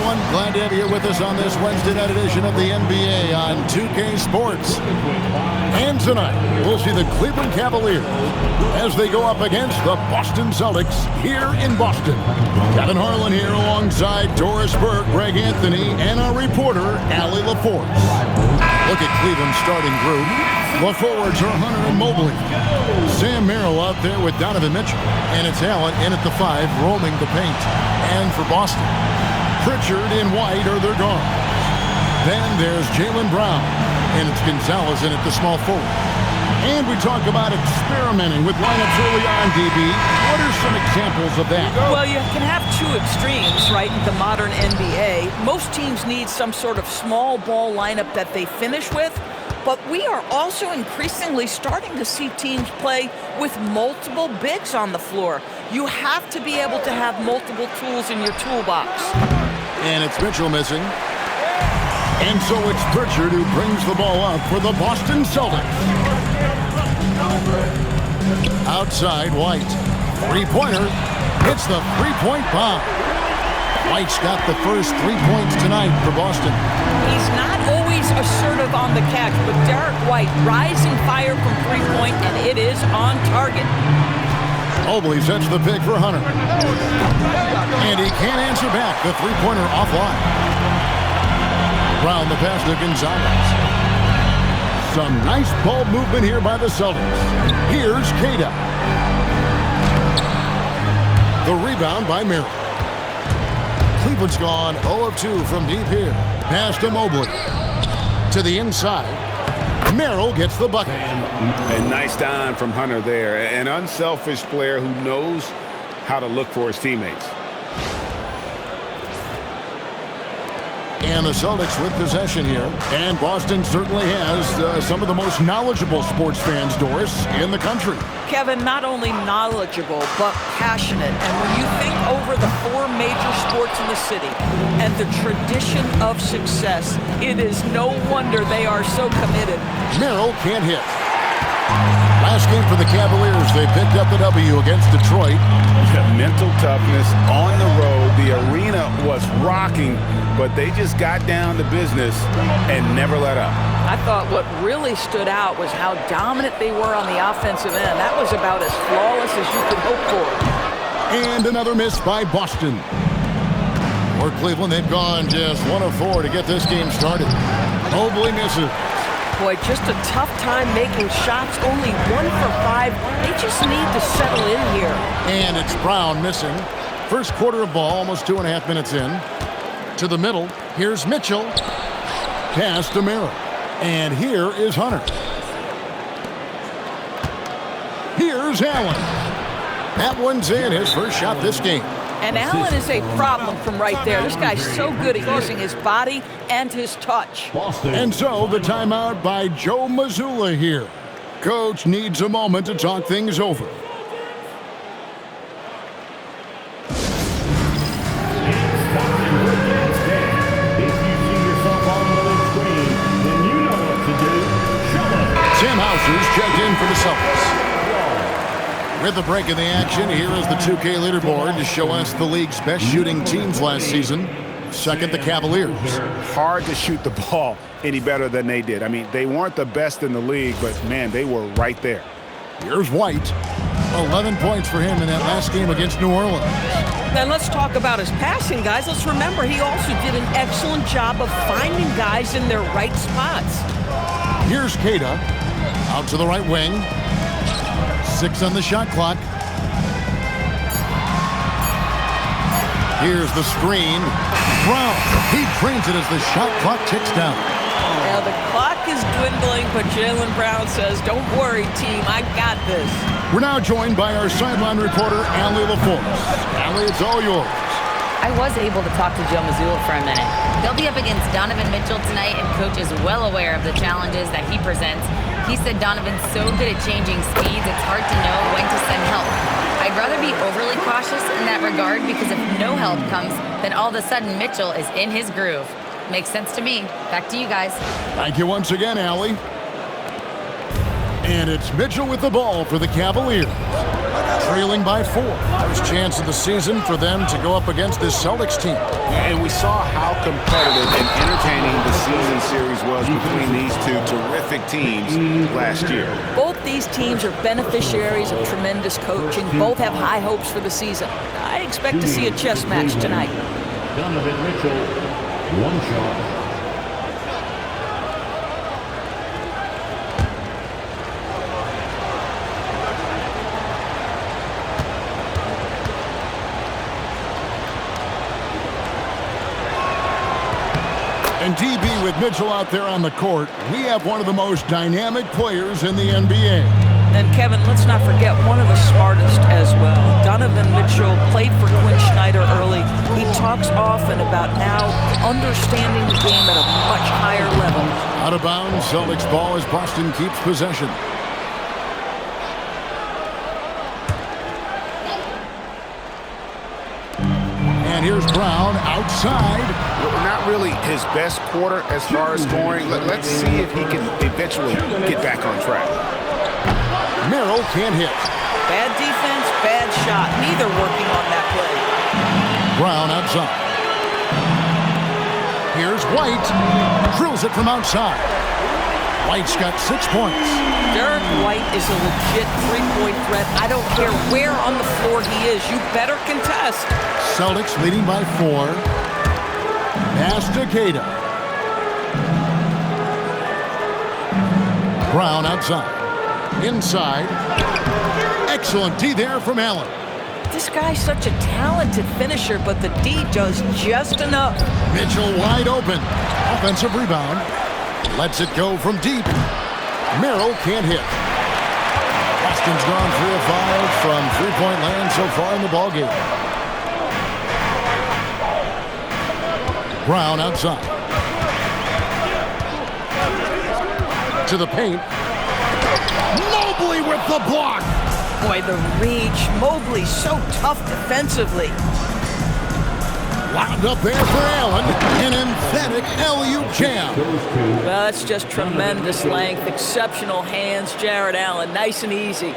everyone. Glad to have you with us on this Wednesday night edition of the NBA on 2K Sports. And tonight, we'll see the Cleveland Cavaliers as they go up against the Boston Celtics here in Boston. Kevin Harlan here alongside Doris Burke, Greg Anthony, and our reporter, Allie LaForce. Look at Cleveland's starting group. The forwards are Hunter and Mobley. Sam Merrill out there with Donovan Mitchell. And it's Allen in at the 5, roaming the paint. And for Boston, Pritchard and White are their guards. Then there's Jaylen Brown. And it's Gonzalez in at the small forward. And we talk about experimenting with lineups early on, DB. What are some examples of that? Well, you can have two extremes, right, in the modern NBA. Most teams need some sort of small ball lineup that they finish with. But we are also increasingly starting to see teams play with multiple bigs on the floor. You have to be able to have multiple tools in your toolbox. And it's Mitchell missing. And so it's Pritchard who brings the ball up for the Boston Celtics. Outside, White. Three-pointer. Hits the three-point bomb. White's got the first 3 points tonight for Boston. He's not always assertive on the catch, but Derek White, rising fire from three-point, and it is on target. Mobley sets the pick for Hunter. And he can't answer back. The three-pointer offline. Brown the pass to Gonzalez. Some nice ball movement here by the Celtics. Here's Cada. The rebound by Merrill. Cleveland's gone 0 of 2 from deep here. Pass to Mobley. To the inside. Merrill gets the bucket. A nice dime from Hunter there. An unselfish player who knows how to look for his teammates. And the Celtics with possession here. And Boston certainly has some of the most knowledgeable sports fans, Doris, in the country. Kevin, not only knowledgeable, but passionate. And when you think over the 4 major sports in the city and the tradition of success, it is no wonder they are so committed. Merrill can't hit. Last game for the Cavaliers, they picked up the W against Detroit. The mental toughness on the road. The arena was rocking, but they just got down to business and never let up. I thought what really stood out was how dominant they were on the offensive end. That was about as flawless as you could hope for. And another miss by Boston. For Cleveland, they've gone just 1 of 4 to get this game started. Mobley misses. Boy, just a tough time making shots. Only 1 for 5. They just need to settle in here. And it's Brown missing. First quarter of ball, almost 2.5 minutes in. To the middle, here's Mitchell. Pass to Merrill. And here is Hunter. Here's Allen. That one's in, his first shot this game. And Allen is a problem from right there. This guy's so good at using his body and his touch. And so the timeout by Joe Mazzulla here. Coach needs a moment to talk things over. Sam Hauser's checked in for the Celtics. With the break in the action, here is the 2K leaderboard to show us the league's best shooting teams last season. Second, the Cavaliers. Hard to shoot the ball any better than they did. I mean, they weren't the best in the league, but, man, they were right there. Here's White. 11 points for him in that last game against New Orleans. Then let's talk about his passing, guys. Let's remember he also did an excellent job of finding guys in their right spots. Here's Cada. Out to the right wing. 6 on the shot clock. Here's the screen. Brown. He drains it as the shot clock ticks down. Now the clock is dwindling, but Jaylen Brown says, "Don't worry, team. I got this." We're now joined by our sideline reporter, Allie LaForce. Allie, it's all yours. I was able to talk to Joe Mazzulla for a minute. They'll be up against Donovan Mitchell tonight, and Coach is well aware of the challenges that he presents. He said Donovan's so good at changing speeds, it's hard to know when to send help. I'd rather be overly cautious in that regard because if no help comes, then all of a sudden Mitchell is in his groove. Makes sense to me. Back to you guys. Thank you once again, Allie. And it's Mitchell with the ball for the Cavaliers. trailing by 4. First chance of the season for them to go up against this Celtics team. And we saw how competitive and entertaining the season series was between these two terrific teams last year. Both these teams are beneficiaries of tremendous coaching. Both have high hopes for the season. I expect to see a chess match tonight. Donovan Mitchell, one shot. And DB with Mitchell out there on the court, we have one of the most dynamic players in the NBA. And Kevin, let's not forget one of the smartest as well. Donovan Mitchell played for Quinn Snyder early. He talks often about now understanding the game at a much higher level. Out of bounds, Celtics ball as Boston keeps possession. And here's Brown outside. Not really his best quarter as far as scoring. Let's see if he can eventually get back on track. Merrill can't hit. Bad defense, bad shot. Neither working on that play. Brown outside. Here's White. Drills it from outside. White's got 6 points. Derek White is a legit three-point threat. I don't care where on the floor he is. You better contest. Celtics leading by 4. Pass to Gata. Brown outside. Inside. Excellent D there from Allen. This guy's such a talented finisher, but the D does just enough. Mitchell wide open. Offensive rebound. Lets it go from deep. Merrill can't hit. Boston's gone 3 of 5 from three-point land so far in the ballgame. Brown outside. To the paint. Mobley with the block. Boy, the reach. Mobley's so tough defensively. Wound up there for Allen. An emphatic LU jam. Well, that's just tremendous length. Exceptional hands, Jared Allen. Nice and easy.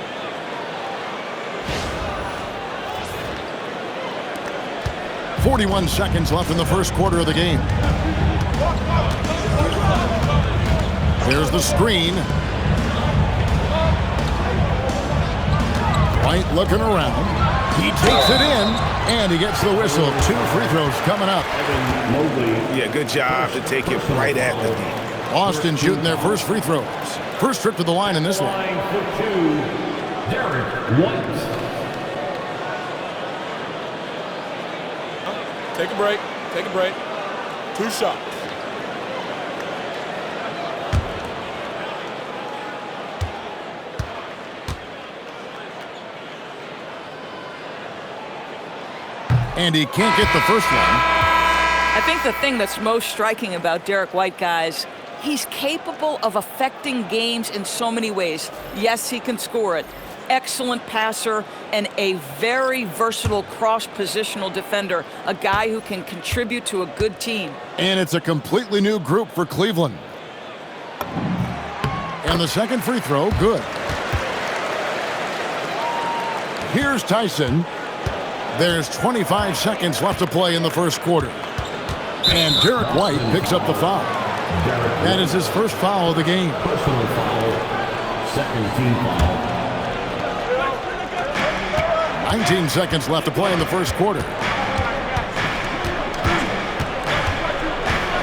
.41 seconds left in the first quarter of the game. There's the screen. White looking around. He takes it in, and he gets the whistle. 2 free throws coming up. Yeah, good job to take it right at the D. Boston shooting their first free throws. First trip to the line in this one. Derek White. Take a break. Take a break. 2 shots. And he can't get the first one. I think the thing that's most striking about Derek White, guys, he's capable of affecting games in so many ways. Yes, he can score it. Excellent passer and a very versatile cross-positional defender, a guy who can contribute to a good team. And it's a completely new group for Cleveland. And the second free throw, good. Here's Tyson. There's 25 seconds left to play in the first quarter. And Derek White picks up the foul. That is his first foul of the game. Personal foul. Second team foul. 19 seconds left to play in the first quarter.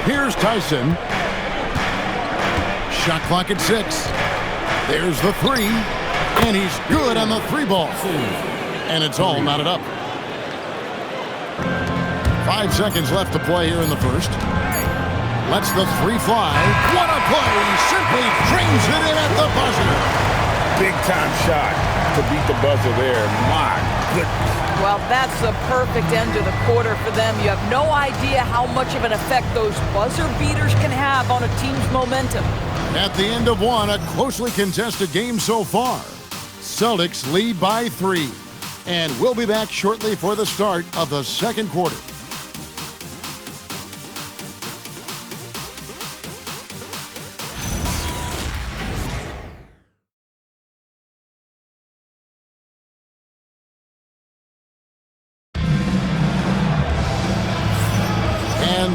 Here's Tyson. Shot clock at 6. There's the 3. And he's good on the 3 ball. And it's all knotted up. 5 seconds left to play here in the first. Lets the 3 fly. What a play! Simply trains it in at the buzzer. Big time shot to beat the buzzer there. My goodness. Well, that's the perfect end to the quarter for them. You have no idea how much of an effect those buzzer beaters can have on a team's momentum. At the end of one, a closely contested game so far. Celtics lead by 3. And we'll be back shortly for the start of the second quarter.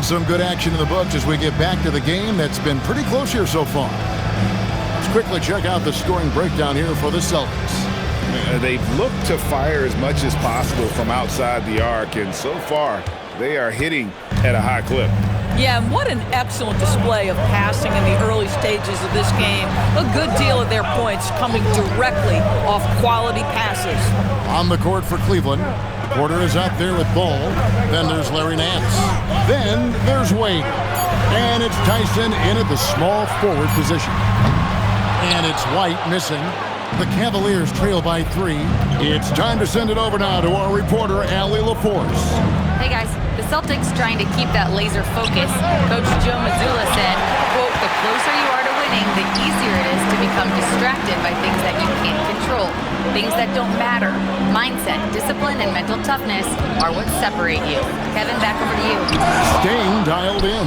And some good action in the books as we get back to the game that's been pretty close here so far. Let's quickly check out the scoring breakdown here for the Celtics. They've looked to fire as much as possible from outside the arc, and so far they are hitting at a high clip. Yeah, and what an excellent display of passing in the early stages of this game. A good deal of their points coming directly off quality passes. On the court for Cleveland, Porter is out there with Ball. Then there's Larry Nance. Then there's Wade. And it's Tyson in at the small forward position. And it's White missing. The Cavaliers trail by 3. It's time to send it over now to our reporter, Allie LaForce. Hey guys, the Celtics trying to keep that laser focus. Coach Joe Mazzulla said, quote, "The closer you are to winning, the easier it is to become distracted by things that you can't control, things that don't matter. Mindset, discipline, and mental toughness are what separate you." Kevin, back over to you. Staying dialed in.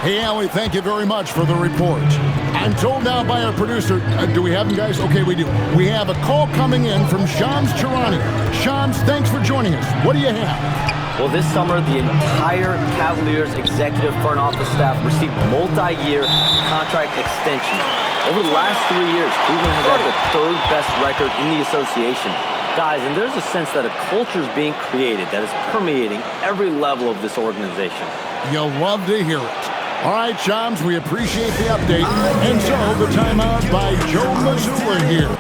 Hey, Allie, thank you very much for the report. I'm told now by our producer, do we have him, guys? Okay, we do. We have a call coming in from Shams Charania. Shams, thanks for joining us. What do you have? Well, this summer, the entire Cavaliers executive front office staff received multi-year contract extensions. Over the last 3 years, Cleveland has had the 3rd best record in the association. Guys, and there's a sense that a culture is being created that is permeating every level of this organization. You'll love to hear it. All right, Shams, we appreciate the update. And so, the timeout by Joe Mazzulla here.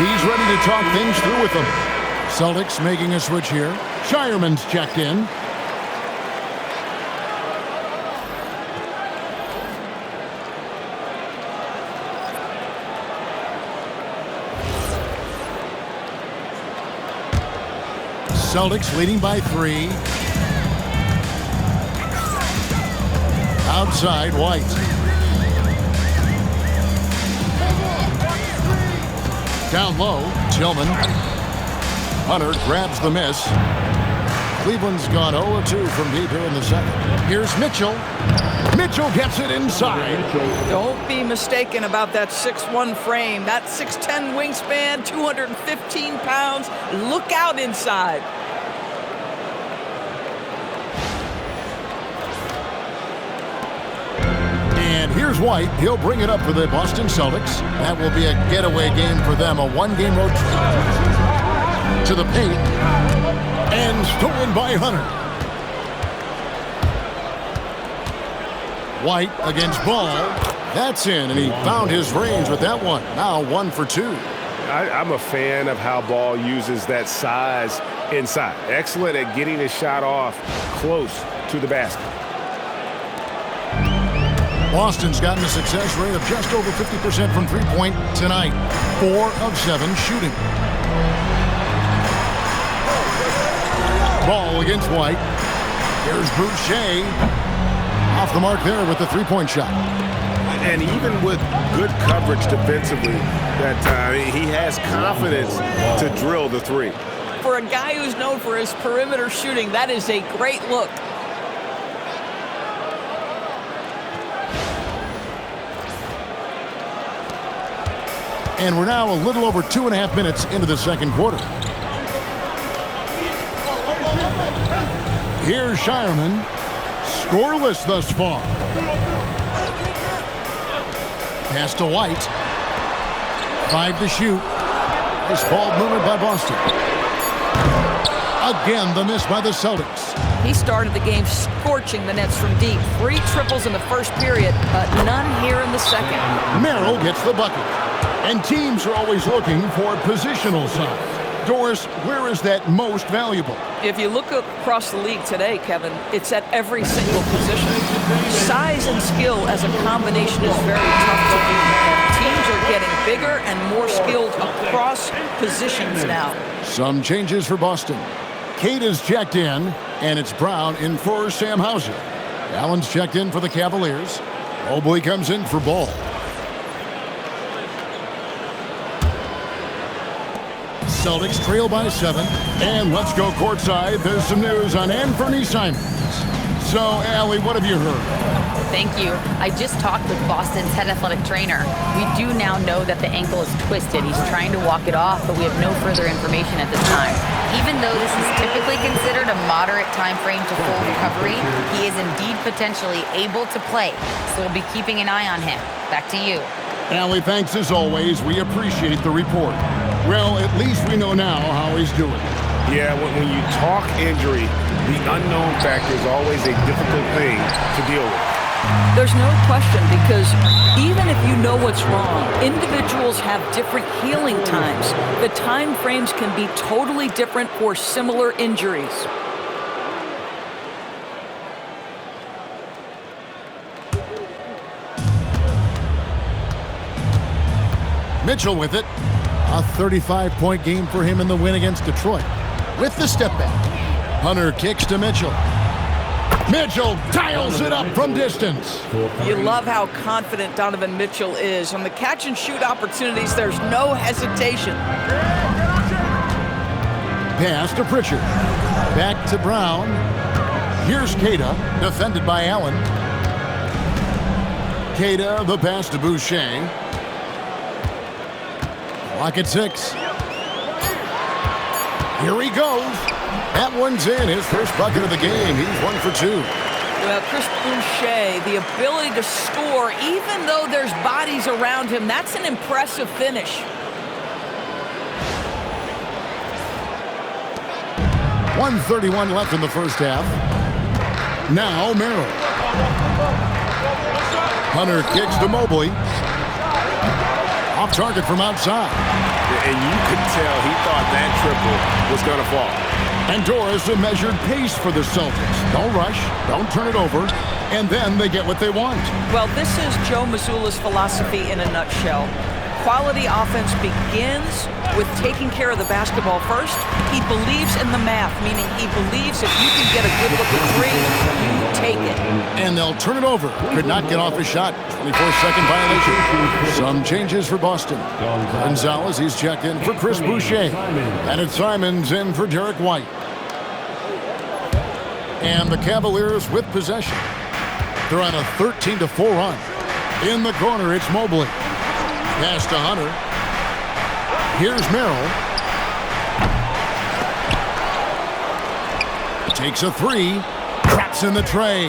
He's ready to talk things through with them. Celtics making a switch here. Shireman's checked in. Celtics leading by 3. Outside, White. Down low, Tillman. Hunter grabs the miss. Cleveland's gone 0-2 from deep here in the second. Here's Mitchell. Mitchell gets it inside. Don't be mistaken about that 6'1 frame. That 6'10 wingspan, 215 pounds. Look out inside. And here's White. He'll bring it up for the Boston Celtics. That will be a getaway game for them, a one-game road trip. To the paint. And stolen by Hunter. White against Ball. That's in, and he found his range with that one. Now 1 for 2. I'm a fan of how Ball uses that size inside. Excellent at getting his shot off close to the basket. Boston's gotten a success rate of just over 50% from three-point tonight. 4 of 7 shooting. Ball against White. Here's Boucher. Off the mark there with the three-point shot. And even with good coverage defensively that time, he has confidence to drill the 3. For a guy who's known for his perimeter shooting, that is a great look. And we're now a little over 2.5 minutes into the second quarter. Here's Shireman. Scoreless thus far. Pass to White. 5 to shoot. Nice ball movement by Boston. Again, the miss by the Celtics. He started the game scorching the Nets from deep. 3 triples in the first period, but none here in the second. Merrill gets the bucket. And teams are always looking for positional size. Doris, where is that most valuable? If you look across the league today, Kevin, it's at every single position. Size and skill as a combination is very tough to do. Teams are getting bigger and more skilled across positions now. Some changes for Boston. Kate is checked in, and it's Brown in for Sam Hauser. Allen's checked in for the Cavaliers. Mobley comes in for Ball. Celtics trail by 7. And let's go courtside. There's some news on Anthony Simons. So, Allie, what have you heard? Thank you. I just talked with Boston's head athletic trainer. We do now know that the ankle is twisted. He's trying to walk it off, but we have no further information at this time. Even though this is typically considered a moderate time frame to full recovery, he is indeed potentially able to play. So we'll be keeping an eye on him. Back to you. Allie, thanks as always. We appreciate the report. Well, at least we know now how he's doing. Yeah, when you talk injury, the unknown factor is always a difficult thing to deal with. There's no question, because even if you know what's wrong, individuals have different healing times. The time frames can be totally different for similar injuries. Mitchell with it. A 35-point game for him in the win against Detroit. With the step back. Hunter kicks to Mitchell. Mitchell dials it up from distance. You love how confident Donovan Mitchell is. On the catch-and-shoot opportunities, there's no hesitation. Pass to Pritchard. Back to Brown. Here's Queta, defended by Allen. Queta, the pass to Boucher. Clock at 6. Here he goes. That one's in. His first bucket of the game. He's 1 for 2. Well, Chris Boucher, the ability to score, even though there's bodies around him, that's an impressive finish. 1:31 left in the first half. Now Merrill. Hunter kicks to Mobley. Off target from outside. And you could tell he thought that triple was going to fall. And Doris, a measured pace for the Celtics. Don't rush, don't turn it over, and then they get what they want. Well, this is Joe Mazzulla's philosophy in a nutshell. Quality offense begins with taking care of the basketball first. He believes in the math, meaning he believes if you can get a good look at three, you take it. And they'll turn it over. Could not get off his shot. 24-second violation. Some changes for Boston. Gonzalez, he's checked in for Chris Boucher. And it's Simons in for Derek White. And the Cavaliers with possession. They're on a 13-4 run. In the corner, it's Mobley. Pass to Hunter. Here's Merrill. Takes a 3. Traps in the tray.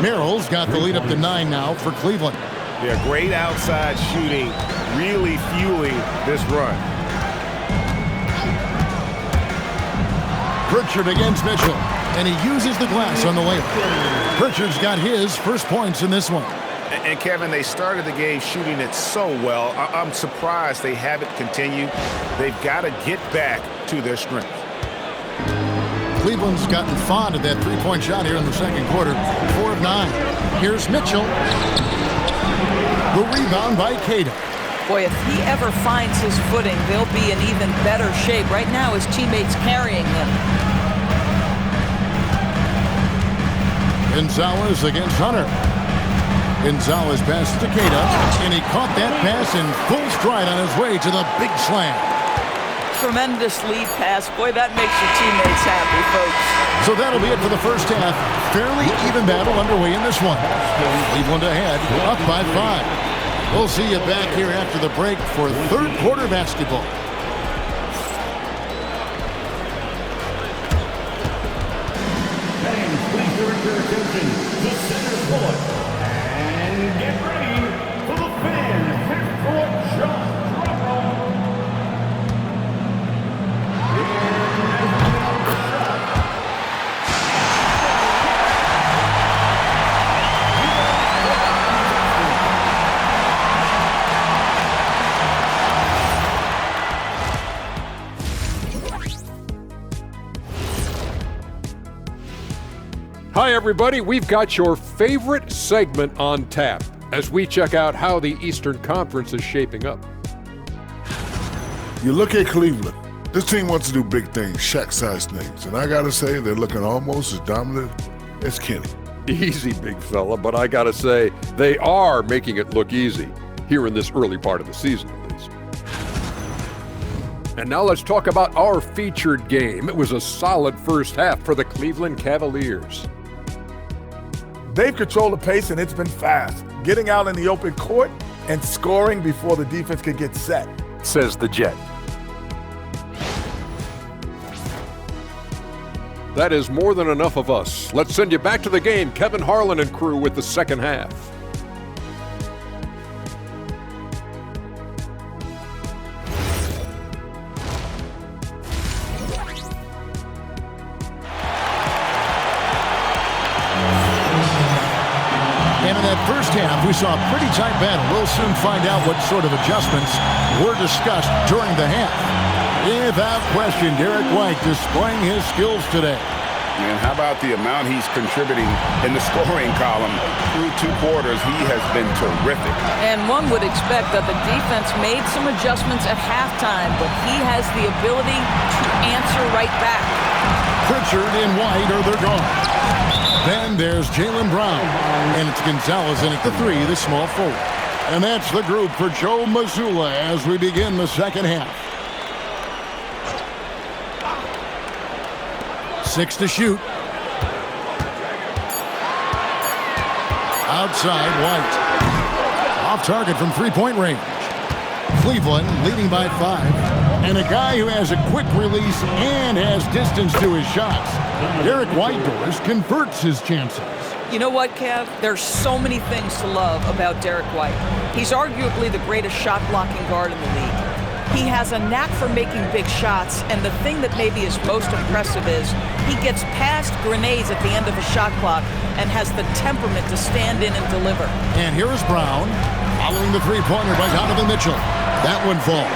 Merrill's got the lead up to 9 now for Cleveland. Yeah, great outside shooting, really fueling this run. Pritchard against Mitchell, and he uses the glass on the layup. Pritchard's got his first points in this one. And Kevin, they started the game shooting it so well. I'm surprised they haven't continued. They've got to get back to their strength. Cleveland's gotten fond of that three-point shot here in the second quarter. 4 of 9. Here's Mitchell. The rebound by Queta. Boy, if he ever finds his footing, they'll be in even better shape. Right now, his teammates carrying him. Gonzalez against Hunter. Gonzalez passes to Queta, and he caught that pass in full stride on his way to the big slam. Tremendous lead pass. Boy, that makes your teammates happy, folks. So that'll be it for the first half. Fairly even battle underway in this one. Cleveland ahead, up by 5. We'll see you back here after the break for third quarter basketball. Fans, please direct your attention to center court. And get ready for the fan half-court shot. Drum roll. Hi, everybody. We've got your favorite segment on tap as we check out how the Eastern Conference is shaping up. You look at Cleveland. This team wants to do big things, Shaq-sized things. And I got to say, they're looking almost as dominant as Kenny. Easy, big fella, but I got to say, they are making it look easy here in this early part of the season, at least. And now let's talk about our featured game. It was a solid first half for the Cleveland Cavaliers. They've controlled the pace, and it's been fast. Getting out in the open court and scoring before the defense could get set. Says the Jet. That is more than enough of us. Let's send you back to the game. Kevin Harlan and crew with the second half. And in that first half, we saw a pretty tight battle. We'll soon find out what sort of adjustments were discussed during the half. Without question, Derek White displaying his skills today. And how about the amount he's contributing in the scoring column? Through 2 quarters, he has been terrific. And one would expect that the defense made some adjustments at halftime, but he has the ability to answer right back. Pritchard and White are they're gone. Then there's Jaylen Brown. And it's Gonzalez in at the 3, the small forward. And that's the group for Joe Mazzulla as we begin the second half. 6 to shoot. Outside, White. Off target from three-point range. Cleveland leading by 5. And a guy who has a quick release and has distance to his shots. Derek White converts his chances. You know what, Kev? There's so many things to love about Derek White. He's arguably the greatest shot-blocking guard in the league. He has a knack for making big shots, and the thing that maybe is most impressive is he gets past grenades at the end of a shot clock and has the temperament to stand in and deliver. And here is Brown, following the three-pointer by Donovan Mitchell. That one falls.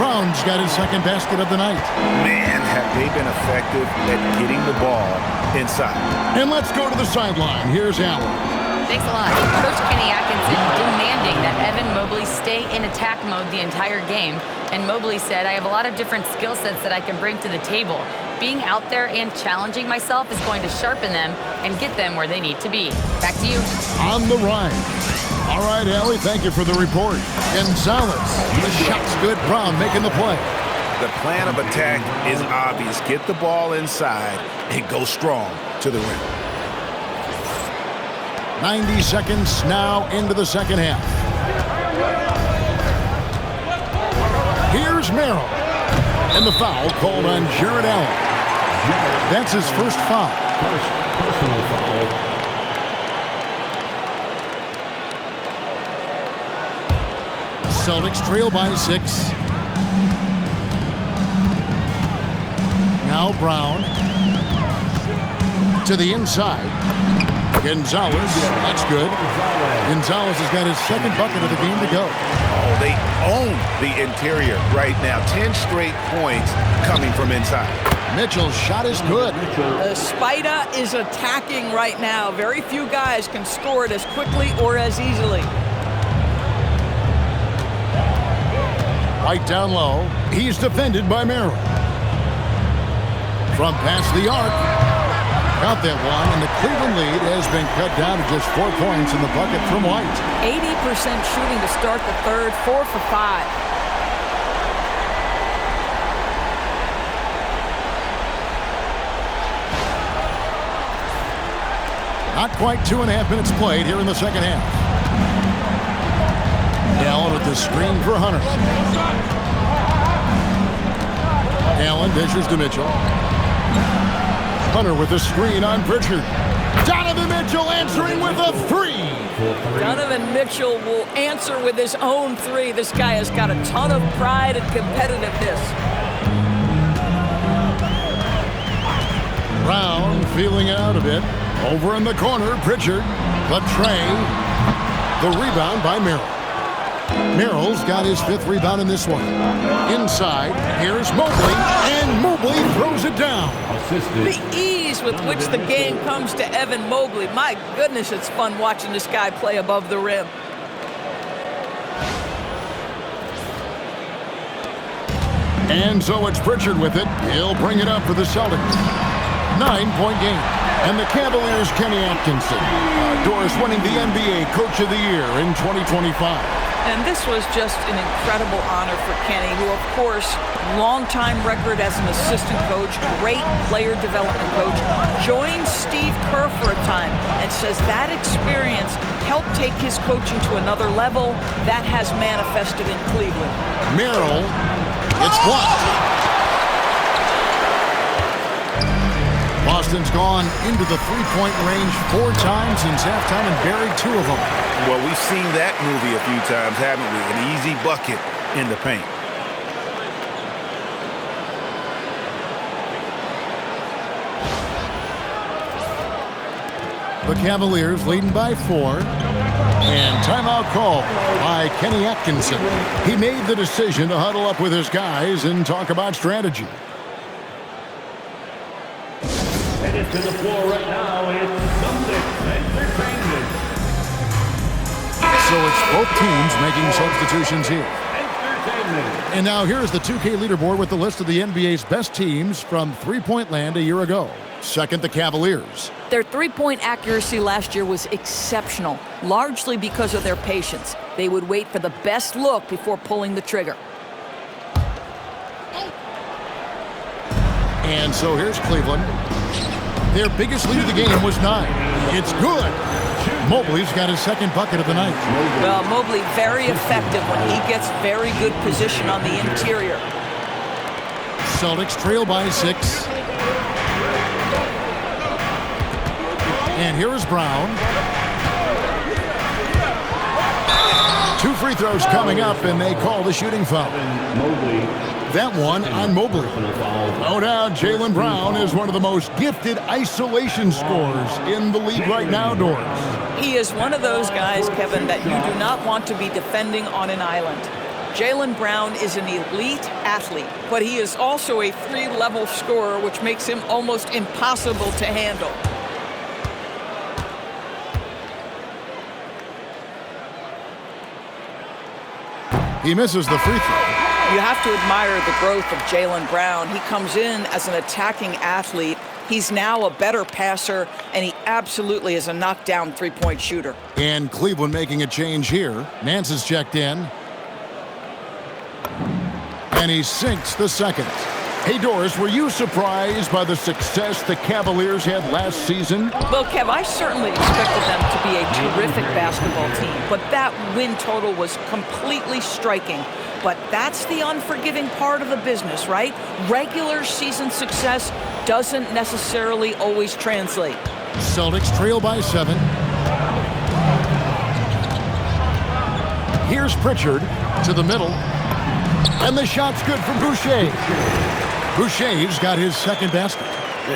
Brown's got his second basket of the night. Man, have they been effective at getting the ball inside. And let's go to the sideline. Here's Allen. Thanks a lot. Coach Kenny Atkinson demanding that Evan Mobley stay in attack mode the entire game. And Mobley said, I have a lot of different skill sets that I can bring to the table. Being out there and challenging myself is going to sharpen them and get them where they need to be. Back to you. On the run. All right, Allie, thank you for the report. Gonzalez, the shot's good. Brown making the play. The plan of attack is obvious. Get the ball inside and go strong to the rim. 90 seconds now into the second half. Here's Merrill. And the foul called on Jared Allen. That's his first foul. Personal foul. Celtics trail by 6. Now Brown to the inside. Gonzalez, that's good. Gonzalez has got his second bucket of the game to go. Oh, they own the interior right now. 10 straight points coming from inside. Mitchell's shot is good. The Spider is attacking right now. Very few guys can score it as quickly or as easily. White down low. He's defended by Merrill. From past the arc. Got that one, and the Cleveland lead has been cut down to just 4 points in the bucket from White. 80% shooting to start the third, 4 for 5. Not quite 2.5 minutes played here in the second half. Allen with the screen for Hunter. Allen dishes to Mitchell. Hunter with the screen on Pritchard. Donovan Mitchell answering with a 3. Donovan Mitchell will answer with his own 3. This guy has got a ton of pride and competitiveness. Brown feeling out a bit. Over in the corner, Pritchard. The tray. The rebound by Merrill. Merrill's got his 5th rebound in this one. Inside, here's Mobley, and Mobley throws it down. The ease with which the game comes to Evan Mobley. My goodness, it's fun watching this guy play above the rim. And so it's Pritchard with it. He'll bring it up for the Celtics. 9-point game. And the Cavaliers' Kenny Atkinson. Doris winning the NBA Coach of the Year in 2025. And this was just an incredible honor for Kenny, who, of course, longtime record as an assistant coach, great player development coach, joined Steve Kerr for a time and says that experience helped take his coaching to another level. That has manifested in Cleveland. Merrill, it's blocked. Boston's gone into the three-point range 4 times since halftime and buried 2 of them. Well, we've seen that movie a few times, haven't we? An easy bucket in the paint. The Cavaliers leading by 4. And timeout call by Kenny Atkinson. He made the decision to huddle up with his guys and talk about strategy. Headed to the floor right now, it's Celtics Entertainment. So it's both teams making substitutions here. Entertainment. And now here's the 2K leaderboard with the list of the NBA's best teams from three-point land a year ago. Second, the Cavaliers. Their three-point accuracy last year was exceptional, largely because of their patience. They would wait for the best look before pulling the trigger. And so here's Cleveland. Their biggest lead of the game was 9. It's good. Mobley's got his second bucket of the night. Well, Mobley very effective when he gets very good position on the interior. Celtics trail by 6. And here is Brown. 2 free throws coming up, and they call the shooting foul. That one on Mobley. No doubt, Jaylen Brown is one of the most gifted isolation scorers in the league right now, Doris. He is one of those guys, Kevin, that you do not want to be defending on an island. Jaylen Brown is an elite athlete, but he is also a 3-level scorer, which makes him almost impossible to handle. He misses the free throw. You have to admire the growth of Jaylen Brown. He comes in as an attacking athlete. He's now a better passer, and he absolutely is a knockdown three-point shooter. And Cleveland making a change here. Nance is checked in. And he sinks the second. Hey, Doris, were you surprised by the success the Cavaliers had last season? Well, Kev, I certainly expected them to be a terrific basketball team, but that win total was completely striking. But that's the unforgiving part of the business, right? Regular season success doesn't necessarily always translate. Celtics trail by 7. Here's Pritchard to the middle. And the shot's good from Boucher. Boucher's got his second basket.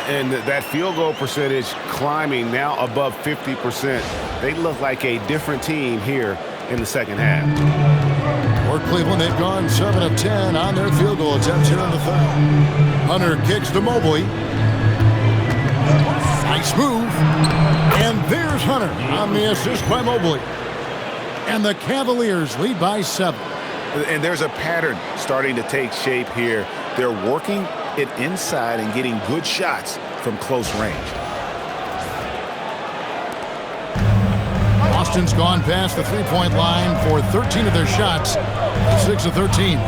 And that field goal percentage climbing now above 50%. They look like a different team here in the second half. For Cleveland, they've gone 7 of 10 on their field goal attempts here in the third. Hunter kicks to Mobley. Nice move. And there's Hunter on the assist by Mobley. And the Cavaliers lead by 7. And there's a pattern starting to take shape here. They're working it inside and getting good shots from close range. Boston's gone past the three-point line for 13 of their shots. 6 of 13.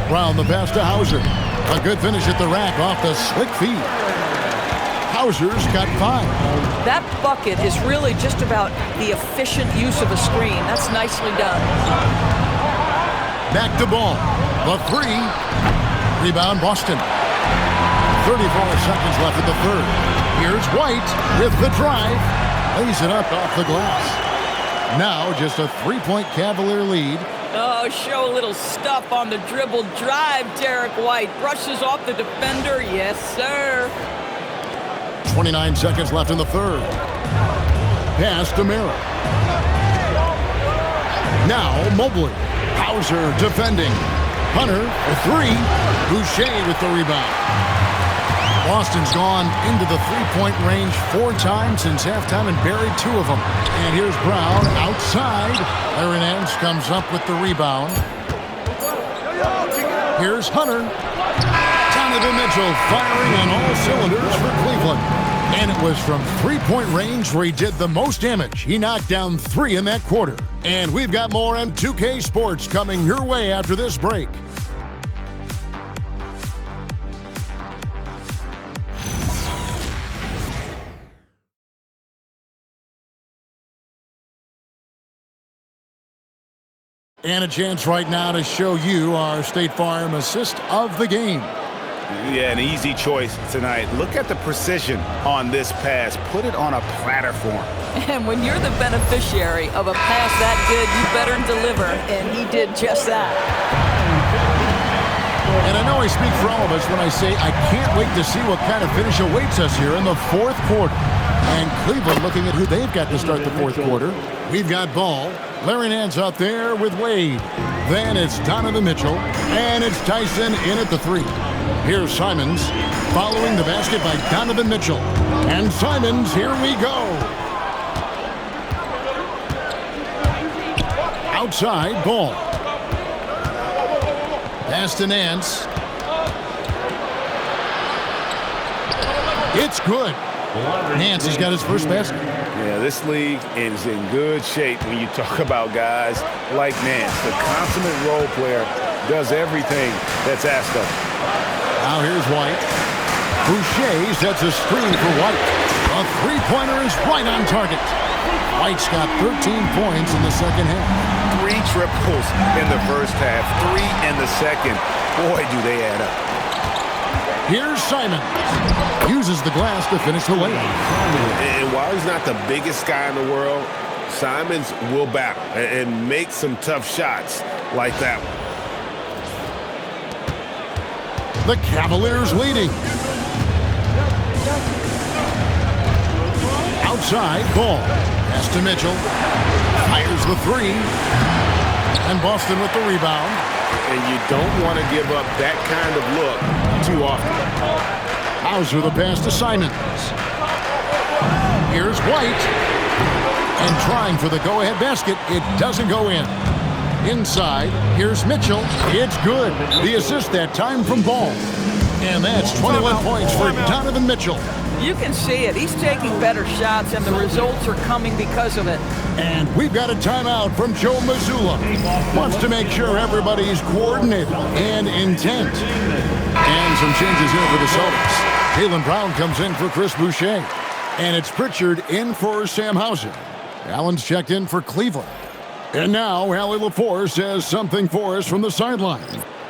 Brown the pass to Hauser. A good finish at the rack off the slick feed. Hauser's got 5. That bucket is really just about the efficient use of a screen. That's nicely done. Back to Ball. The 3. Rebound Boston. 34 seconds left in the third. Here's White with the drive. Lays it up off the glass. Now just a 3-point Cavalier lead. Oh, show a little stuff on the dribble drive, Derek White. Brushes off the defender. Yes, sir. 29 seconds left in the third. Pass to Merrill. Now Mobley. Hauser defending. Hunter, a 3. Boucher with the rebound. Boston's gone into the three-point range 4 times since halftime and buried 2 of them. And here's Brown outside. Larry Nance comes up with the rebound. Here's Hunter. Donovan Mitchell firing on all cylinders for Cleveland. And it was from three-point range where he did the most damage. He knocked down 3 in that quarter. And we've got more on 2K Sports coming your way after this break. And a chance right now to show you our State Farm assist of the game. Yeah, an easy choice tonight. Look at the precision on this pass. Put it on a platter for him. And when you're the beneficiary of a pass that good, you better deliver, and he did just that. And I know I speak for all of us when I say I can't wait to see what kind of finish awaits us here in the fourth quarter. And Cleveland looking at who they've got to start the fourth quarter. We've got Ball. Larry Nance out there with Wade. Then it's Donovan Mitchell. And it's Tyson in at the 3. Here's Simons following the basket by Donovan Mitchell. And Simons, here we go. Outside, Ball. Pass to Nance. It's good. Nance has got his first basket. Yeah, this league is in good shape when you talk about guys like Nance. The consummate role player does everything that's asked of him. Now here's White. Boucher sets a screen for White. A three-pointer is right on target. White's got 13 points in the second half. 3 triples in the first half, 3 in the second. Boy, do they add up. Here's Simons. Uses the glass to finish the layup. And while he's not the biggest guy in the world, Simons will battle and make some tough shots like that one. The Cavaliers leading. Outside, Ball. Pass to Mitchell. Fires the 3. And Boston with the rebound. And you don't want to give up that kind of look too often. Hauser the pass to Simons. Here's White. And trying for the go-ahead basket. It doesn't go in. Inside, here's Mitchell. It's good. The assist that time from Ball. And that's 21 points for Donovan Mitchell. You can see it. He's taking better shots, and the results are coming because of it. And we've got a timeout from Joe Mazzulla. Wants to make sure everybody's coordinated and intent. And some changes here for the Celtics. Jaylen Brown comes in for Chris Boucher. And it's Pritchard in for Sam Hauser. Allen's checked in for Cleveland. And now, Allie LaForce says something for us from the sideline.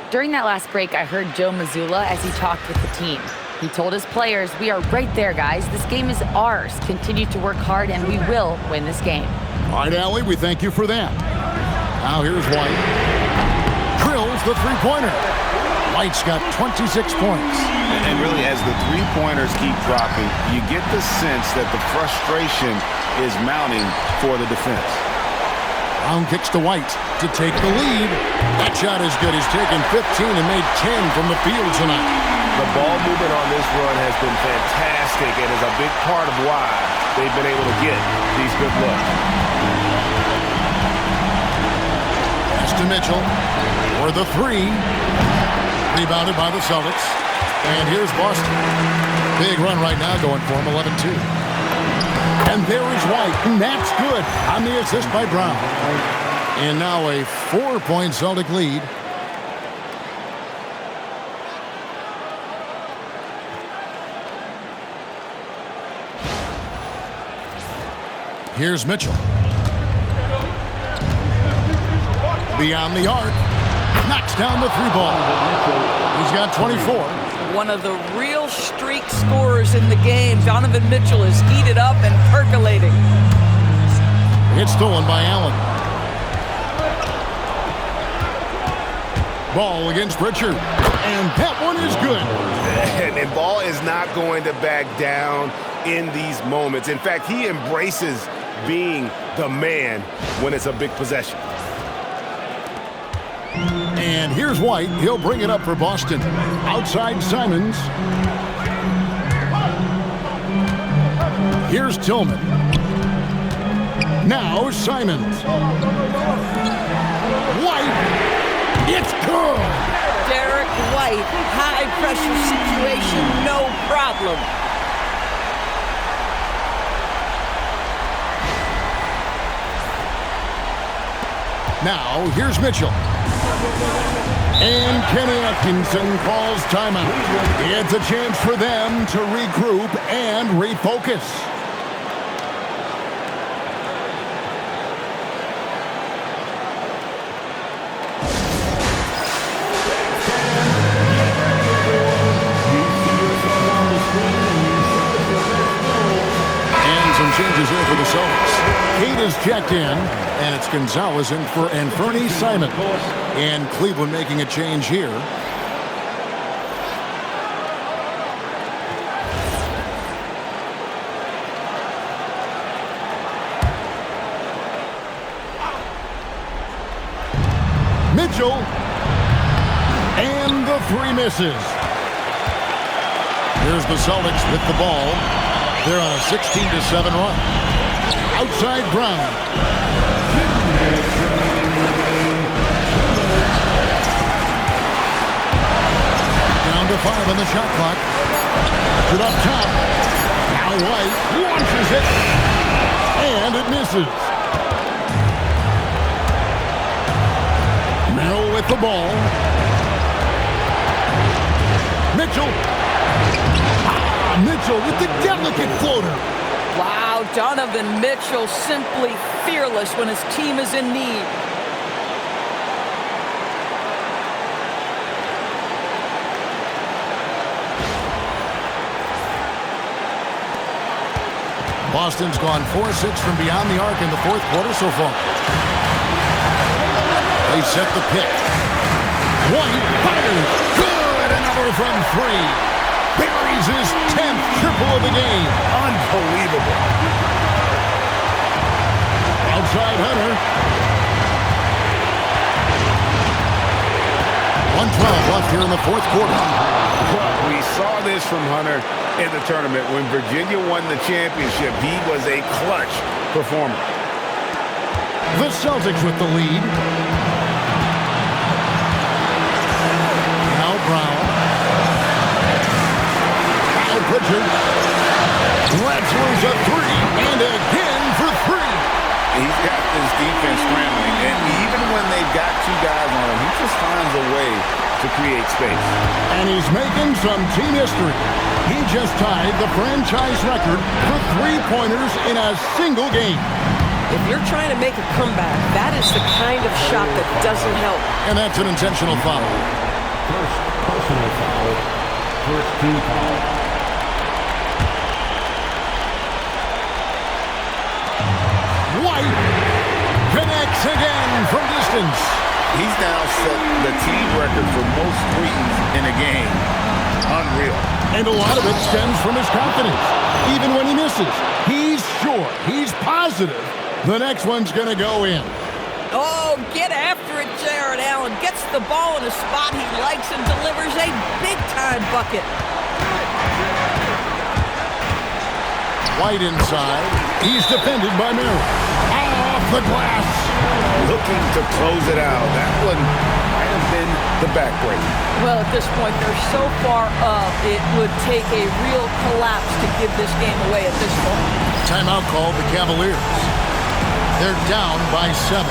During that last break, I heard Joe Mazzulla as he talked with the team. He told his players, "We are right there, guys. This game is ours. Continue to work hard, and we will win this game." All right, Allie, we thank you for that. Now here's White. Drills the three-pointer. White's got 26 points. And really, as the three-pointers keep dropping, you get the sense that the frustration is mounting for the defense. Brown kicks to White to take the lead. That shot is good. He's taken 15 and made 10 from the field tonight. The ball movement on this run has been fantastic and is a big part of why they've been able to get these good looks. Pass to Mitchell for the 3. Rebounded by the Celtics. And here's Boston. Big run right now going for him, 11-2. And there is White, and that's good on the assist by Brown. And now a 4-point Celtic lead. Here's Mitchell. Beyond the arc. Knocks down the 3-ball. He's got 24. One of the real streak scorers in the game. Donovan Mitchell is heated up and percolating. It's stolen by Allen. Ball against Pritchard. And that one is good. And Ball is not going to back down in these moments. In fact, he embraces being the man when it's a big possession. And here's White. He'll bring it up for Boston. Outside Simons. Here's Tillman. Now Simons. White. It's good. Derek White, high pressure situation, no problem. Now, here's Mitchell. And Kenny Atkinson calls timeout. It's a chance for them to regroup and refocus. And some changes here for the Celtics. Kate is checked in, and it's Gonzalez in for Anthony Simon. And Cleveland making a change here. Mitchell. And the three misses. Here's the Celtics with the ball. They're on a 16-7 run. Outside Brown. Down to 5 on the shot clock. Put up top. Now White launches it. And it misses. Merrill with the ball. Mitchell. Mitchell with the delicate floater. Wow, Donovan Mitchell simply fearless when his team is in need. Boston's gone 4-6 from beyond the arc in the fourth quarter so far. They set the pick. White fires. Good. Another from 3. Buries his 10th triple of the game. Unbelievable. Outside Hunter. 1:12 left here in the fourth quarter. We saw this from Hunter in the tournament. When Virginia won the championship, he was a clutch performer. The Celtics with the lead. Now Brown. Now Pritchard. Let's lose a 3. And again for 3. He's got this defense scrambling. And even when they've got 2 guys on him, he just finds a way to create space. And he's making some team history. He just tied the franchise record for 3-pointers in a single game. If you're trying to make a comeback, that is the kind of shot that doesn't help. And that's an intentional foul. First personal foul. First team foul. White connects again from distance. He's now set the team record for most threes in a game. Unreal. And a lot of it stems from his confidence. Even when he misses, he's sure, he's positive the next one's going to go in. Oh, get after it, Jared Allen. Gets the ball in a spot he likes and delivers a big-time bucket. White inside. He's defended by Merrill. Off the glass. Looking to close it out. That one might have been the backbreak. Well, at this point, they're so far up, it would take a real collapse to give this game away at this point. Timeout called the Cavaliers. They're down by 7.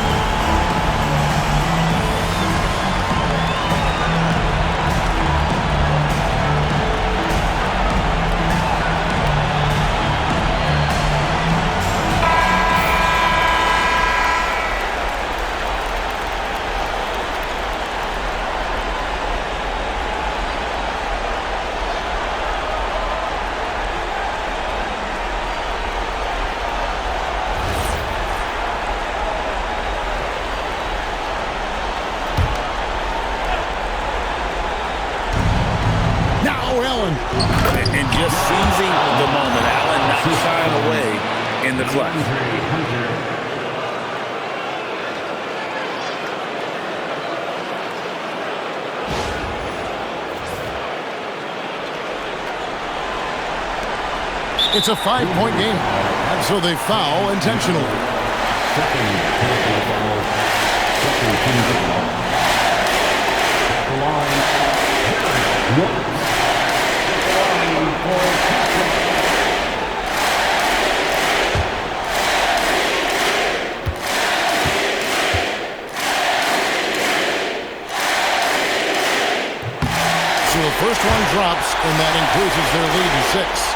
And just seizing the moment. Allen not shying away in the clutch. It's a 5-point game, and so they foul intentionally. Second personal foul. Second team foul. At the line. So the first one drops, and that increases their lead to 6.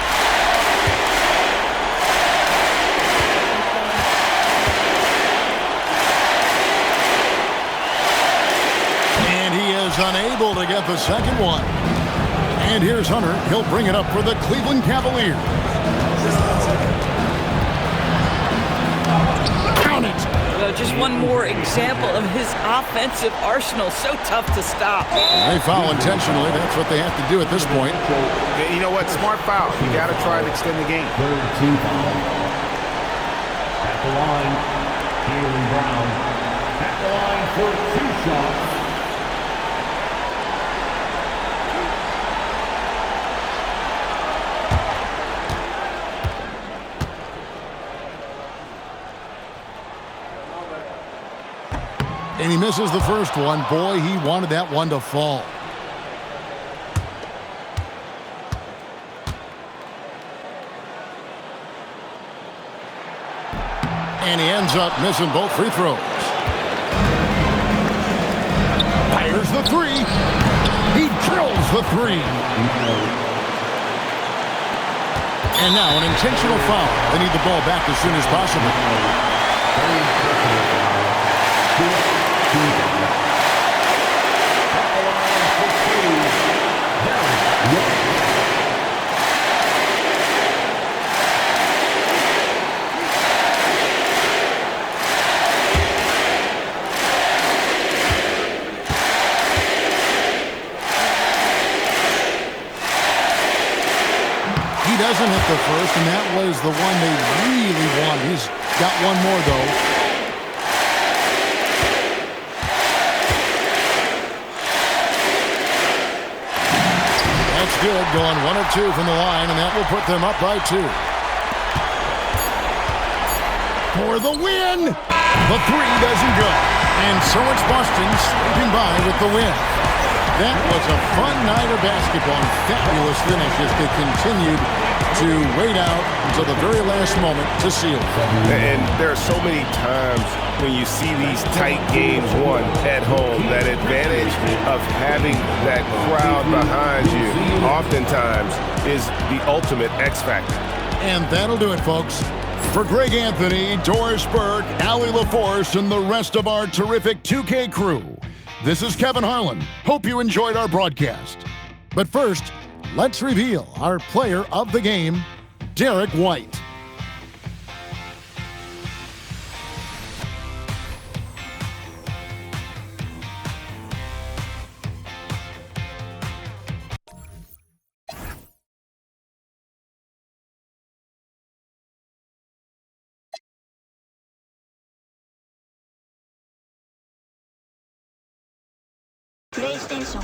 And he is unable to get the second one. And here's Hunter. He'll bring it up for the Cleveland Cavaliers. Count it. Just one more example of his offensive arsenal. So tough to stop. They foul intentionally. That's what they have to do at this point. You know what? Smart foul. You got to try to extend the game. Third team foul. At the line, Jaylen Brown. At the line for 2 shots. And he misses the first one. Boy, he wanted that one to fall. And he ends up missing both free throws. Fires the 3. He drills the 3. And now an intentional foul. They need the ball back as soon as possible. He doesn't hit the first, and that was the one they really wanted. He's got one more, though. That's good, going 1 of 2 from the line, and that will put them up by 2. For the win! The 3 doesn't go. And so it's Boston scraping by with the win. That was a fun night of basketball and fabulous finish as they continued to wait out until the very last moment to seal it. And there are so many times when you see these tight games won at home, that advantage of having that crowd behind you oftentimes is the ultimate X factor. And that'll do it, folks. For Greg Anthony, Doris Burke, Allie LaForce, and the rest of our terrific 2K crew, this is Kevin Harlan. Hope you enjoyed our broadcast. But first, let's reveal our player of the game, Derek White. PlayStation